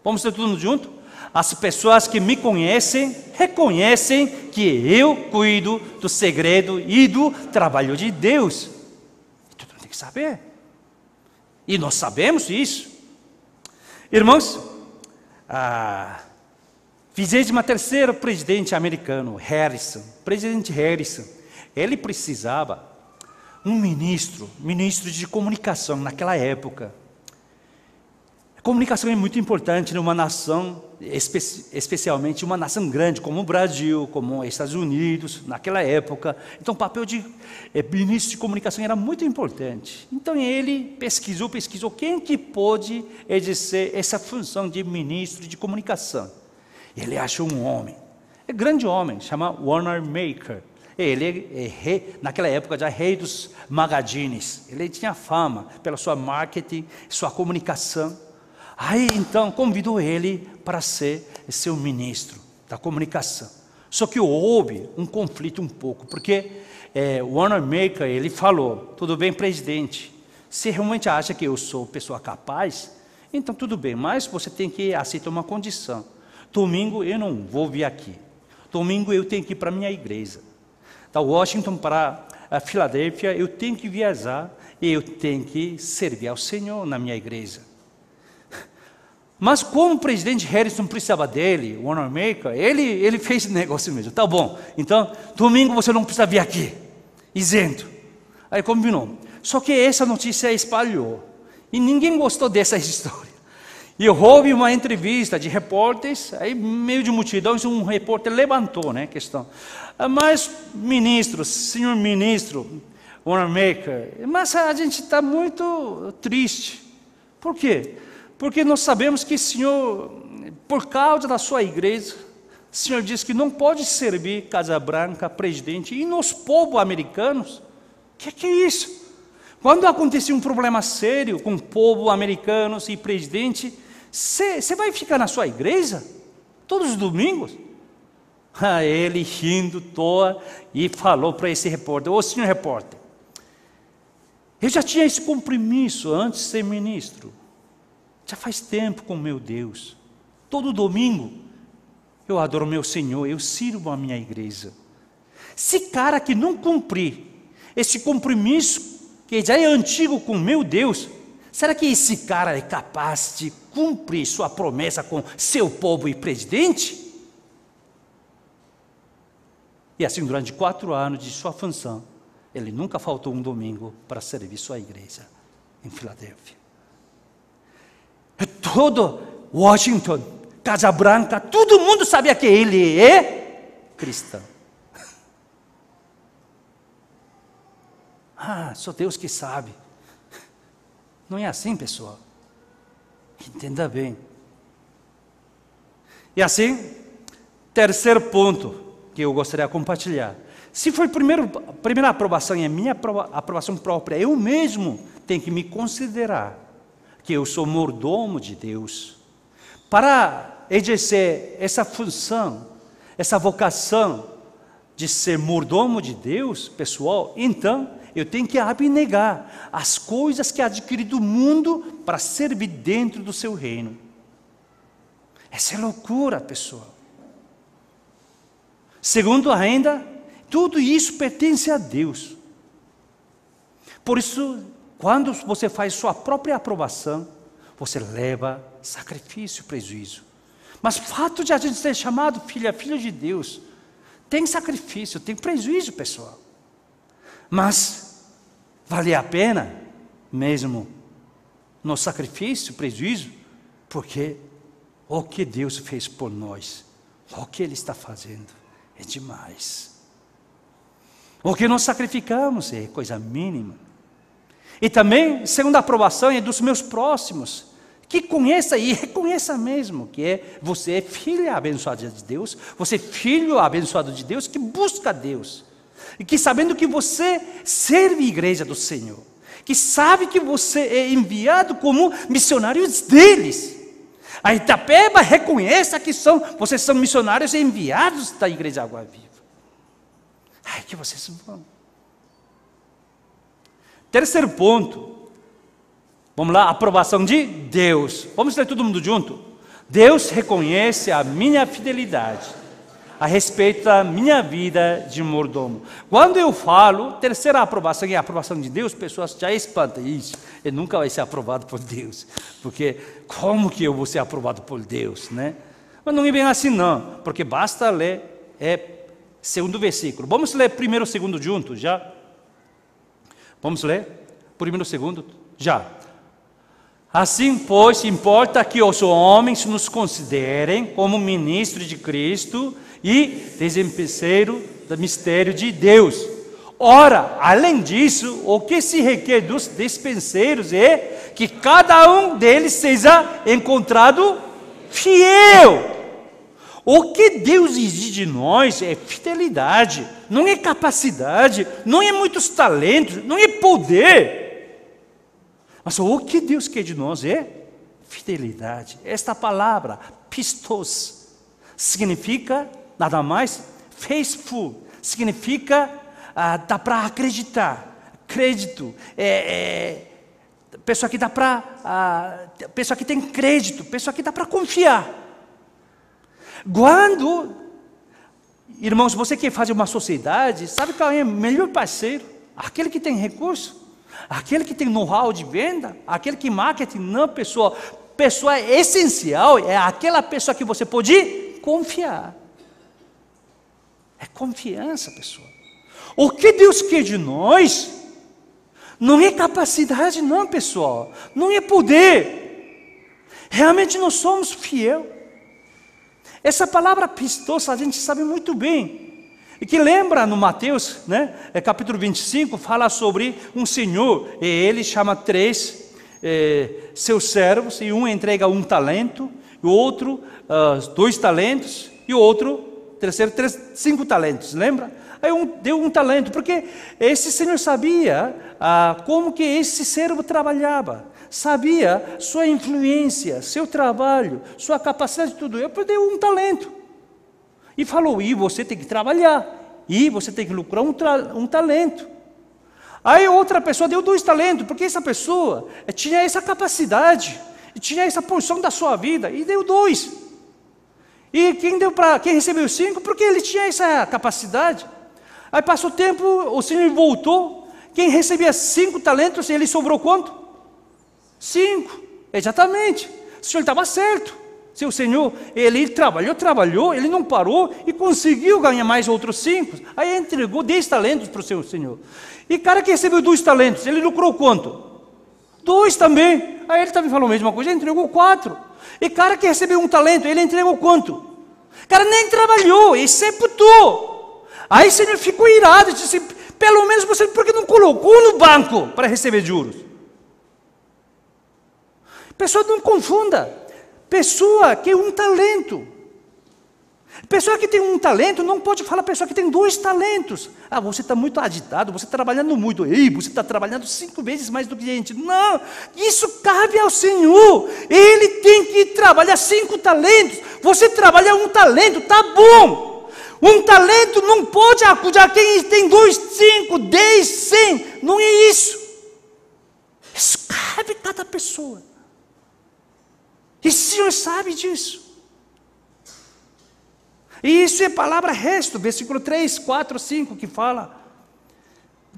Vamos ser todo mundo junto? As pessoas que me conhecem, reconhecem que eu cuido do segredo e do trabalho de Deus. Todo mundo tem que saber. E nós sabemos isso. Irmãos, 23º presidente americano, presidente Harrison, ele precisava um ministro de comunicação naquela época. A comunicação é muito importante numa nação, especialmente uma nação grande como o Brasil, como os Estados Unidos, naquela época. Então o papel de ministro de comunicação era muito importante. Então ele pesquisou quem que pode exercer essa função de ministro de comunicação. Ele achou um homem, grande homem, chama Warner Maker. Ele é rei, naquela época já rei dos magazines. Ele tinha fama pela sua marketing, sua comunicação. Aí então convidou ele para ser seu ministro da comunicação. Só que houve um conflito um pouco, porque Wanamaker, ele falou: tudo bem, presidente, se realmente acha que eu sou pessoa capaz, então tudo bem, mas você tem que aceitar uma condição. Domingo eu não vou vir aqui. Domingo eu tenho que ir para a minha igreja. Da Washington para a Filadélfia, eu tenho que viajar e eu tenho que servir ao Senhor na minha igreja. Mas como o presidente Harrison precisava dele, o Wanamaker, ele fez esse negócio mesmo. Tá bom, então domingo você não precisa vir aqui, isento. Aí combinou. Só que essa notícia espalhou e ninguém gostou dessa história. E houve uma entrevista de repórteres, aí meio de multidão, um repórter levantou, né, a questão. Mas, ministro, senhor ministro, Wanamaker, mas a gente está muito triste. Por quê? Porque nós sabemos que o senhor, por causa da sua igreja, o senhor diz que não pode servir Casa Branca, presidente, e nos povos americanos. O que é isso? Quando acontecer um problema sério com o povo americano e presidente, você vai ficar na sua igreja todos os domingos? Ele rindo, toa, e falou para esse repórter: ô senhor repórter, eu já tinha esse compromisso antes de ser ministro. Já faz tempo com meu Deus. Todo domingo eu adoro meu Senhor, eu sirvo a minha igreja. Esse cara que não cumprir esse compromisso, que já é antigo com meu Deus, será que esse cara é capaz de cumprir sua promessa com seu povo e presidente? E assim, durante 4 anos de sua função, ele nunca faltou um domingo para servir sua igreja em Filadélfia. Todo Washington, Casa Branca, todo mundo sabia que ele é cristão. Só Deus que sabe. Não é assim, pessoal. Entenda bem. E assim, terceiro ponto que eu gostaria de compartilhar. Se foi a primeira aprovação e a minha aprovação própria, eu mesmo tenho que me considerar que eu sou mordomo de Deus. Para exercer essa função, essa vocação de ser mordomo de Deus, pessoal, então eu tenho que abnegar as coisas que adquiri do mundo para servir dentro do seu reino. Essa é loucura, pessoal. Segundo ainda, tudo isso pertence a Deus. Por isso, quando você faz sua própria aprovação, você leva sacrifício, prejuízo. Mas o fato de a gente ser chamado filho de Deus, tem sacrifício, tem prejuízo, pessoal. Mas vale a pena mesmo no sacrifício, prejuízo, porque o que Deus fez por nós, o que Ele está fazendo, é demais. O que nós sacrificamos é coisa mínima. E também, segunda aprovação é dos meus próximos, que conheça e reconheça mesmo que você é filha abençoada de Deus, você é filho abençoado de Deus, que busca Deus, e que sabendo que você serve a igreja do Senhor, que sabe que você é enviado como missionários deles. A Itapeba reconheça que vocês são missionários enviados da igreja Água Viva. Que vocês vão. Terceiro ponto, vamos lá, aprovação de Deus. Vamos ler todo mundo junto? Deus reconhece a minha fidelidade a respeito da minha vida de mordomo. Quando eu falo, terceira aprovação é a aprovação de Deus, pessoas já espantam isso. Ele nunca vai ser aprovado por Deus, porque como que eu vou ser aprovado por Deus, né? Mas não é bem assim não, porque basta ler, segundo versículo. Vamos ler primeiro e segundo juntos, já? Vamos ler? Primeiro e segundo? Já. Assim, pois, importa que os homens nos considerem como ministros de Cristo e desempenheiro do mistério de Deus. Ora, além disso, o que se requer dos despenseiros é que cada um deles seja encontrado fiel. O que Deus exige de nós é fidelidade, não é capacidade, não é muitos talentos, não é poder. Mas o que Deus quer de nós é fidelidade. Esta palavra, pistos, significa nada mais faithful, significa dá para acreditar, crédito, pessoa que dá para, pessoa que tem crédito, pessoa que dá para confiar. Quando, irmãos, você quer fazer uma sociedade, sabe qual é o melhor parceiro? Aquele que tem recurso, aquele que tem know-how de venda, aquele que marketing, não pessoa essencial, é aquela pessoa que você pode confiar. É confiança, pessoal. O que Deus quer de nós não é capacidade, não, pessoal. Não é poder. Realmente nós somos fiéis. Essa palavra pistos a gente sabe muito bem. E que lembra no Mateus, né, capítulo 25, fala sobre um senhor. E ele chama 3 seus servos. E um entrega 1 talento. E o outro 2 talentos. E o outro, terceiro, 5 talentos. Lembra? Aí deu 1 talento. Porque esse senhor sabia como que esse servo trabalhava. Sabia sua influência, seu trabalho, sua capacidade, tudo. Eu perdi 1 talento. E falou, e você tem que trabalhar. E você tem que lucrar um talento. Aí outra pessoa deu 2 talentos, porque essa pessoa tinha essa capacidade, tinha essa porção da sua vida, e deu 2. E quem recebeu 5, porque ele tinha essa capacidade. Aí passou o tempo, o Senhor voltou, quem recebia 5 talentos, ele sobrou quanto? 5, exatamente. O Senhor estava certo. Seu Senhor, ele trabalhou, ele não parou e conseguiu ganhar mais outros 5. Aí entregou 10 talentos para o seu Senhor. E o cara que recebeu 2 talentos, ele lucrou quanto? 2 também. Aí ele também falou a mesma coisa, ele entregou 4. E o cara que recebeu 1 talento, ele entregou quanto? O cara nem trabalhou, executou. Aí o Senhor ficou irado e disse, pelo menos você, por que não colocou no banco para receber juros? Pessoa, não confunda. Pessoa que tem 1 talento. Pessoa que tem 1 talento não pode falar pessoa que tem 2 talentos. Você está muito agitado, você está trabalhando muito. Ei, você está trabalhando 5 vezes mais do que a gente. Não, isso cabe ao Senhor. Ele tem que trabalhar 5 talentos. Você trabalha 1 talento, tá bom. 1 talento não pode acusar quem tem 2, 5, 10, 100. Não é isso. Isso cabe a cada pessoa. E o Senhor sabe disso. E isso é palavra resto, versículo 3, 4, 5, que fala.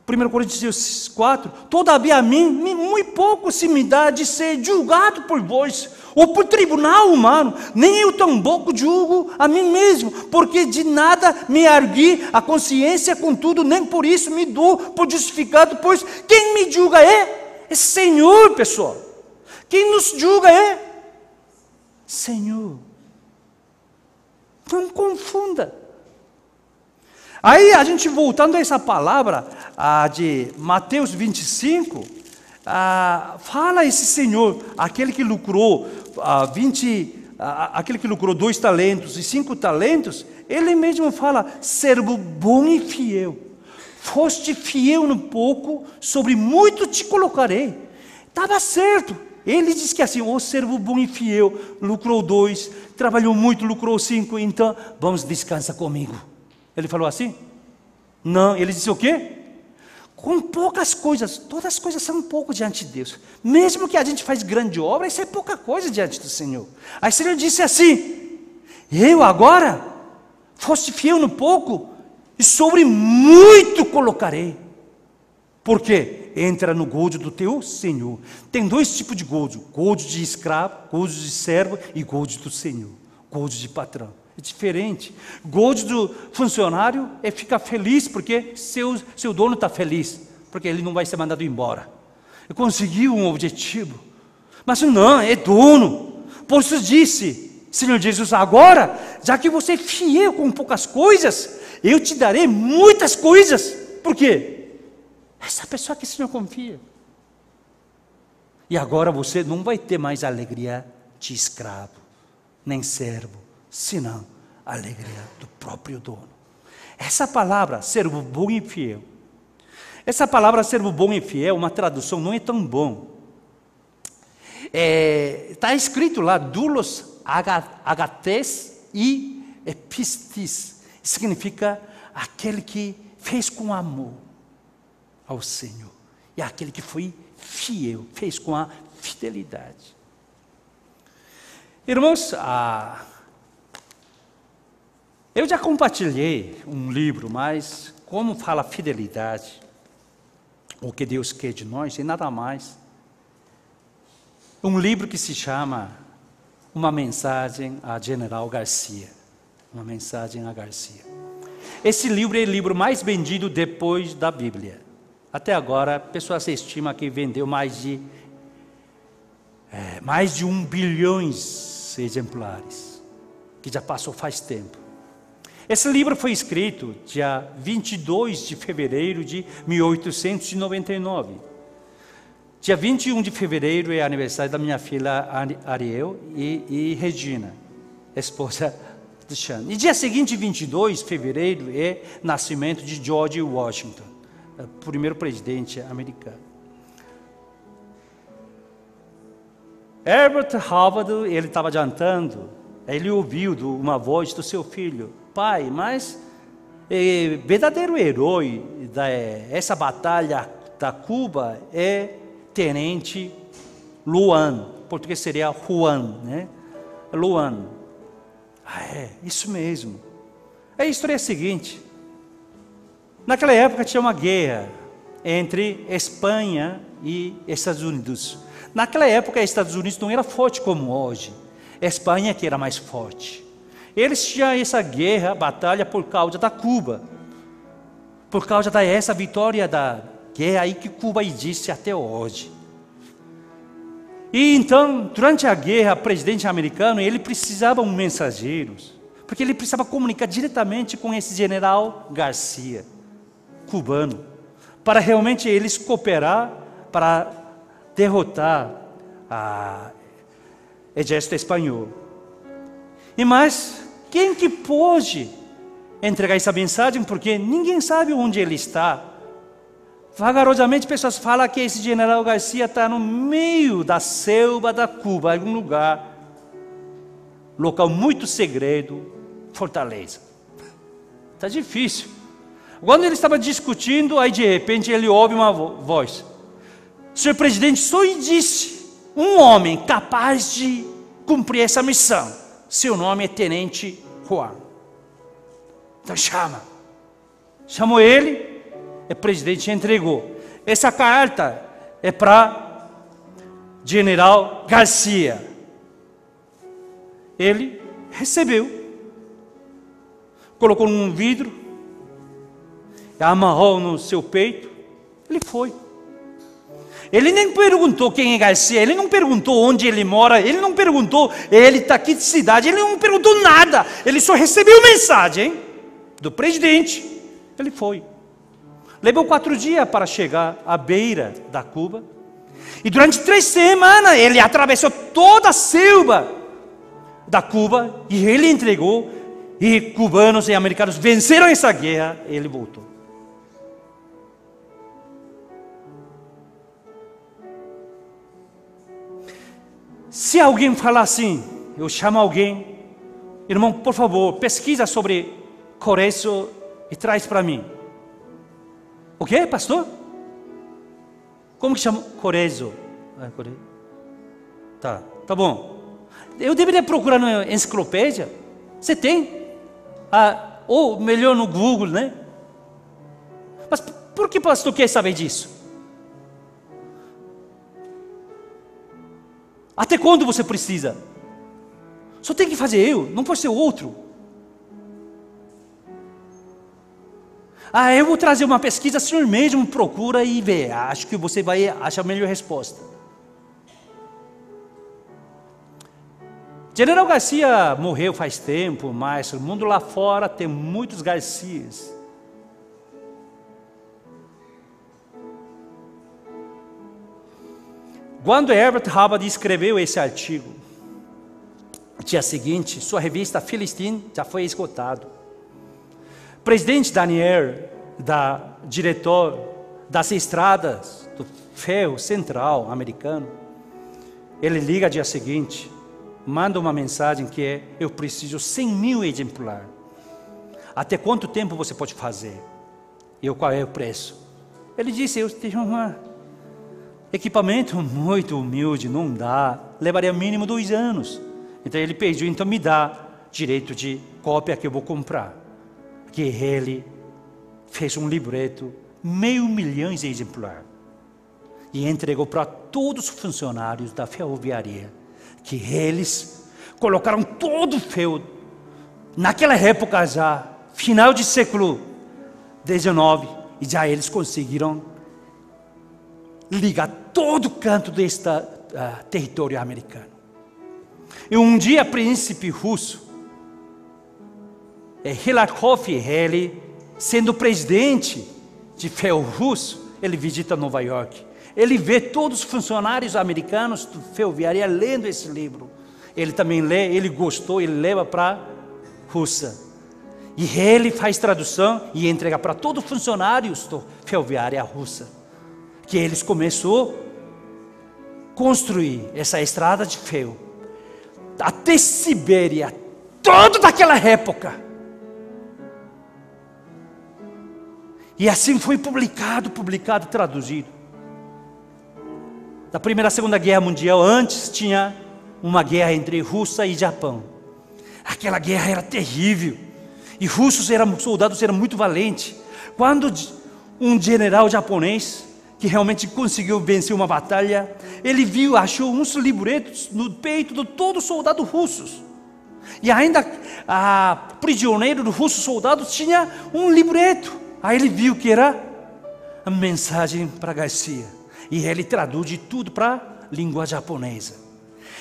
1 Coríntios 4, todavia a mim, muito pouco se me dá de ser julgado por vós, ou por tribunal humano, nem eu tampouco julgo a mim mesmo, porque de nada me ergui a consciência, contudo, nem por isso me dou por justificado, pois quem me julga é Senhor, pessoal. Quem nos julga é Senhor. Não confunda. Aí a gente voltando a essa palavra de Mateus 25, fala esse Senhor, aquele que lucrou aquele que lucrou 2 talentos e 5 talentos, ele mesmo fala, servo bom e fiel. Foste fiel no pouco, sobre muito te colocarei. Estava certo. Ele diz que assim, o servo bom e fiel, lucrou 2, trabalhou muito, lucrou 5, então vamos descansar comigo. Ele falou assim? Não, ele disse o quê? Com poucas coisas, todas as coisas são pouco diante de Deus. Mesmo que a gente faz grande obra, isso é pouca coisa diante do Senhor. Aí o Senhor disse assim, eu agora, foste fiel no pouco, e sobre muito colocarei. Por quê? Entra no gozo do teu Senhor. Tem 2 tipos de gozo. Gozo de escravo, gozo de servo e gozo do Senhor. Gozo de patrão. É diferente. Gozo do funcionário é ficar feliz porque seu dono está feliz. Porque ele não vai ser mandado embora. Ele conseguiu um objetivo. Mas não, é dono. Por isso disse, Senhor Jesus, agora, já que você é fiel com poucas coisas, eu te darei muitas coisas. Por quê? Essa pessoa que o Senhor confia. E agora você não vai ter mais alegria de escravo, nem servo, senão a alegria do próprio dono. Essa palavra, servo bom e fiel. Essa palavra, servo bom e fiel, uma tradução não é tão bom. Está escrito lá, doulos agates e epistis. Significa aquele que fez com amor ao Senhor. E aquele que foi fiel, fez com a fidelidade. Irmãos, eu já compartilhei um livro, mas como fala fidelidade, o que Deus quer de nós, e nada mais. Um livro que se chama Uma Mensagem a General Garcia. Uma Mensagem a Garcia. Esse livro é o livro mais vendido depois da Bíblia. Até agora, pessoas estimam que vendeu mais de 1 bilhão de exemplares, que já passou faz tempo. Esse livro foi escrito dia 22 de fevereiro de 1899. Dia 21 de fevereiro é aniversário da minha filha Ariel e Regina, esposa de Sean. E dia seguinte, 22 de fevereiro, é nascimento de George Washington, o primeiro presidente americano. Herbert Harvard, ele estava jantando, ele ouviu uma voz do seu filho: pai, mas verdadeiro herói dessa batalha da Cuba é Tenente Luan, em português seria Juan, né? Luan. Isso mesmo. A história é a seguinte: naquela época tinha uma guerra entre Espanha e Estados Unidos. Naquela época, Estados Unidos não era forte como hoje. Espanha que era mais forte. Eles tinham essa guerra, batalha por causa da Cuba. Por causa dessa vitória da guerra aí que Cuba existe até hoje. E então, durante a guerra, o presidente americano, ele precisava de mensageiros. Porque ele precisava comunicar diretamente com esse general Garcia, cubano. Para realmente eles cooperar para derrotar o exército espanhol. E mais, quem que pode entregar essa mensagem? Porque ninguém sabe onde ele está. Vagarosamente, pessoas falam que esse general Garcia está no meio da selva da Cuba, em algum lugar, local muito segredo, fortaleza. Está difícil. Quando ele estava discutindo, aí de repente ele ouve uma voz: senhor presidente, só existe um homem capaz de cumprir essa missão. Seu nome é Tenente Juan. Então chamou ele, o presidente entregou. Essa carta é para General Garcia. Ele recebeu, colocou num vidro, amarrou no seu peito, ele foi. Ele nem perguntou quem é Garcia, ele não perguntou onde ele mora, ele não perguntou, ele está aqui de cidade, ele não perguntou nada, ele só recebeu mensagem do presidente, ele foi. Levou 4 dias para chegar à beira da Cuba, e durante 3 semanas ele atravessou toda a selva da Cuba, e ele entregou, e cubanos e americanos venceram essa guerra, e ele voltou. Se alguém falar assim, eu chamo alguém, irmão, por favor, pesquisa sobre Corezzo e traz para mim. O quê, pastor? Como que chama? Corezzo. Tá bom. Eu deveria procurar na enciclopédia. Você tem? Ou melhor no Google, né? Mas por que pastor quer saber disso? Até quando você precisa? Só tem que fazer eu, não pode ser o outro. Eu vou trazer uma pesquisa, o senhor mesmo procura e vê. Acho que você vai achar a melhor resposta. General Garcia morreu faz tempo, mas o mundo lá fora tem muitos Garcias. Quando Herbert Harvard escreveu esse artigo, dia seguinte, sua revista Filistin já foi esgotado. Presidente Daniel, diretor das estradas do ferro central americano, ele liga dia seguinte, manda uma mensagem que é: eu preciso 100.000 exemplares. Até quanto tempo você pode fazer? E qual é o preço? Ele disse: eu tenho um equipamento muito humilde, não dá, levaria mínimo 2 anos. Então ele pediu: então me dá direito de cópia que eu vou comprar. Que ele fez um livreto, 500.000 de exemplares, e entregou para todos os funcionários da ferroviaria, que eles colocaram todo o ferro, naquela época já, final de século XIX, e já eles conseguiram ligar todo o canto deste território americano. E um dia, príncipe russo, Hilarkov, ele, sendo presidente de ferro russo, ele visita Nova York. Ele vê todos os funcionários americanos do ferroviária lendo esse livro. Ele também lê, ele gostou, ele leva para a Rússia. E ele faz tradução e entrega para todos os funcionários da ferroviária russa. Que eles começaram a construir essa estrada de ferro até Sibéria, toda daquela época. E assim foi publicado, traduzido. Da Primeira e Segunda Guerra Mundial, antes tinha uma guerra entre Rússia e Japão. Aquela guerra era terrível. E soldados eram muito valentes. Quando um general japonês, que realmente conseguiu vencer uma batalha, ele achou uns livretos no peito de todos os soldados russos. E ainda prisioneiro do russo soldado tinha um livreto. Aí ele viu que era a mensagem para Garcia. E ele traduz tudo para a língua japonesa.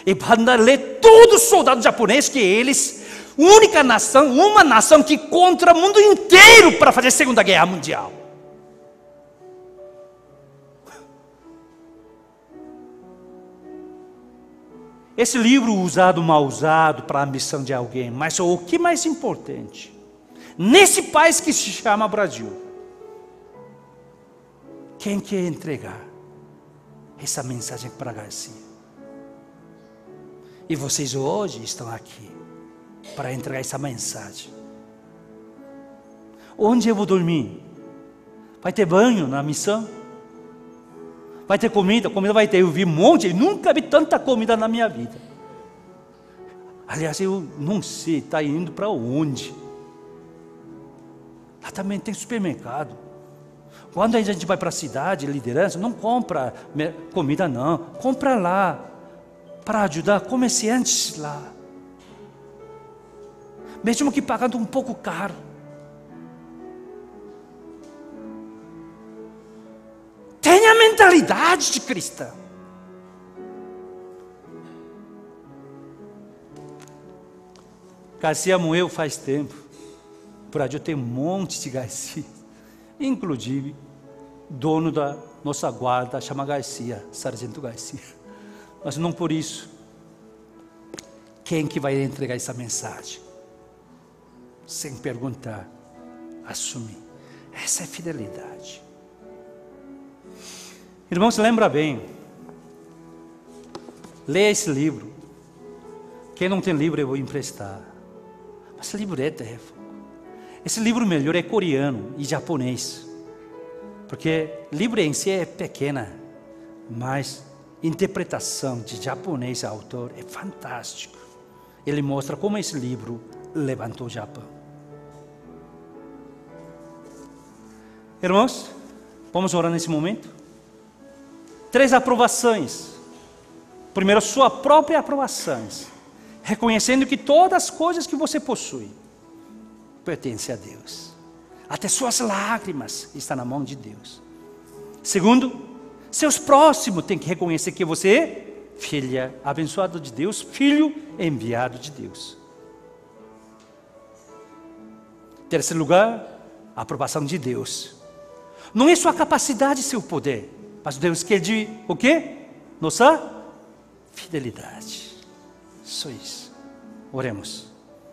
E manda ler todos os soldados japoneses, que eles, única nação, uma nação que contra o mundo inteiro para fazer a Segunda Guerra Mundial. Esse livro mal usado para a ambição de alguém, mas o que mais importante, nesse país que se chama Brasil, quem quer entregar essa mensagem para Garcia? E vocês hoje estão aqui para entregar essa mensagem. Onde eu vou dormir? Vai ter banho na missão? Vai ter comida? Comida vai ter. Eu vi um monte, eu nunca vi tanta comida na minha vida. Aliás, eu não sei, está indo para onde? Lá também tem supermercado. Quando a gente vai para a cidade, liderança, não compra comida não. Compra lá, para ajudar comerciantes lá. Mesmo que pagando um pouco caro. Tenha a mentalidade de cristão. Garcia morreu faz tempo. Por aí tem um monte de Garcia. Inclusive, dono da nossa guarda chama Garcia, Sargento Garcia. Mas não por isso. Quem que vai entregar essa mensagem? Sem perguntar, assumir. Essa é fidelidade. Irmãos, lembra bem. Leia esse livro. Quem não tem livro, eu vou emprestar. Mas esse livro é terrível. Esse livro melhor é coreano e japonês. Porque livro em si é pequena, mas interpretação de japonês autor é fantástico. Ele mostra como esse livro levantou o Japão. Irmãos, vamos orar nesse momento? 3 aprovações. Primeiro, sua própria aprovação. Reconhecendo que todas as coisas que você possui pertencem a Deus. Até suas lágrimas estão na mão de Deus. Segundo, seus próximos têm que reconhecer que você é filha abençoada de Deus, filho enviado de Deus. Terceiro lugar, a aprovação de Deus. Não é sua capacidade e seu poder, mas Deus quer de o quê? Nossa fidelidade. Só isso. Oremos.